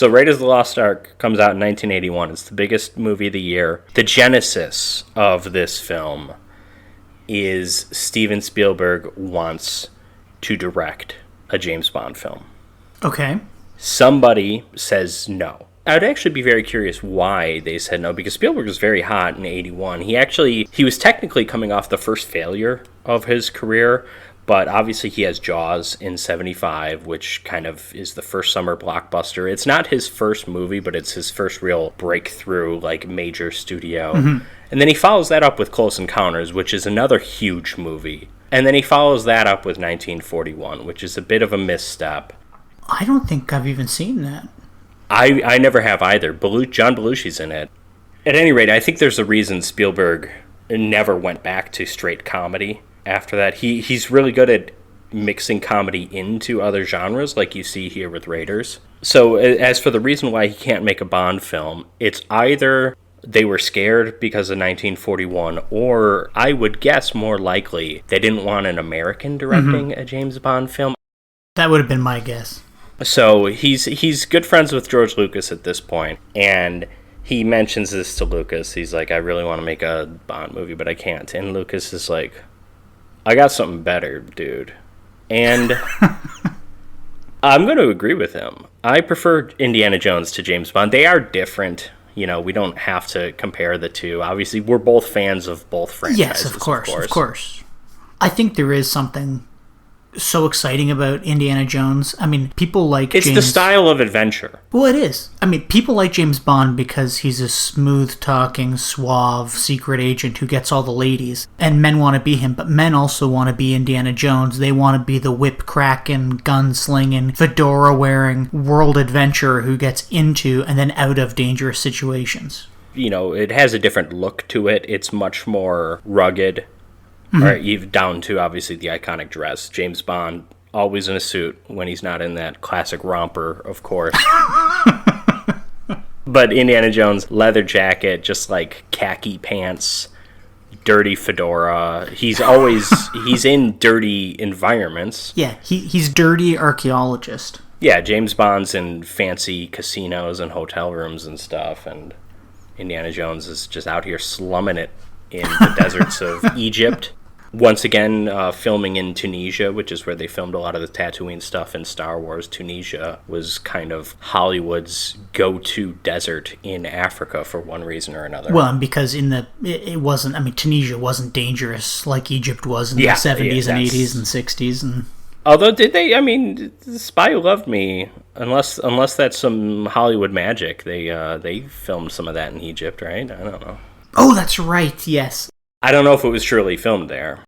So Raiders of the Lost Ark comes out in 1981. It's the biggest movie of the year. The genesis of this film is Steven Spielberg wants to direct a James Bond film. Okay. Somebody says no. I'd actually be very curious why they said no, because Spielberg was very hot in 81. He was technically coming off the first failure of his career, but obviously he has Jaws in 75, which kind of is the first summer blockbuster. It's not his first movie, but it's his first real breakthrough, like, major studio. Mm-hmm. And then he follows that up with Close Encounters, which is another huge movie. And then he follows that up with 1941, which is a bit of a misstep. I don't think I've even seen that. I never have either. John Belushi's in it. At any rate, I think there's a reason Spielberg never went back to straight comedy after that. He's really good at mixing comedy into other genres, like you see here with Raiders. So as for the reason why he can't make a Bond film, it's either they were scared because of 1941, or I would guess more likely they didn't want an American directing a James Bond film. That would have been my guess. So he's good friends with George Lucas at this point, and he mentions this to Lucas. He's like, I really want to make a Bond movie, but I can't. And Lucas is like, I got something better, dude. And I'm going to agree with him. I prefer Indiana Jones to James Bond. They are different. You know, we don't have to compare the two. Obviously, we're both fans of both franchises. Yes, of course. I think there is something so exciting about Indiana Jones. I mean, people like It's the style of adventure. Well, it is. I mean, people like James Bond because he's a smooth-talking, suave, secret agent who gets all the ladies. And men want to be him, but men also want to be Indiana Jones. They want to be the whip-cracking, gun-slinging, fedora-wearing world adventurer who gets into and then out of dangerous situations. You know, it has a different look to it. It's much more rugged. Or even down to, obviously, the iconic dress. James Bond, always in a suit when he's not in that classic romper, of course. But Indiana Jones, leather jacket, just like khaki pants, dirty fedora. He's in dirty environments. Yeah, he's dirty archaeologist. Yeah, James Bond's in fancy casinos and hotel rooms and stuff, and Indiana Jones is just out here slumming it in the deserts of Egypt. Once again, filming in Tunisia, which is where they filmed a lot of the Tatooine stuff in Star Wars. Tunisia was kind of Hollywood's go-to desert in Africa for one reason or another. Well, and because it wasn't, I mean, Tunisia wasn't dangerous like Egypt was in the 70s and 80s and 60s. And although, did they, I mean, The Spy Who Loved Me, unless that's some Hollywood magic, they filmed some of that in Egypt, right? I don't know. Oh, that's right, yes. I don't know if it was truly filmed there.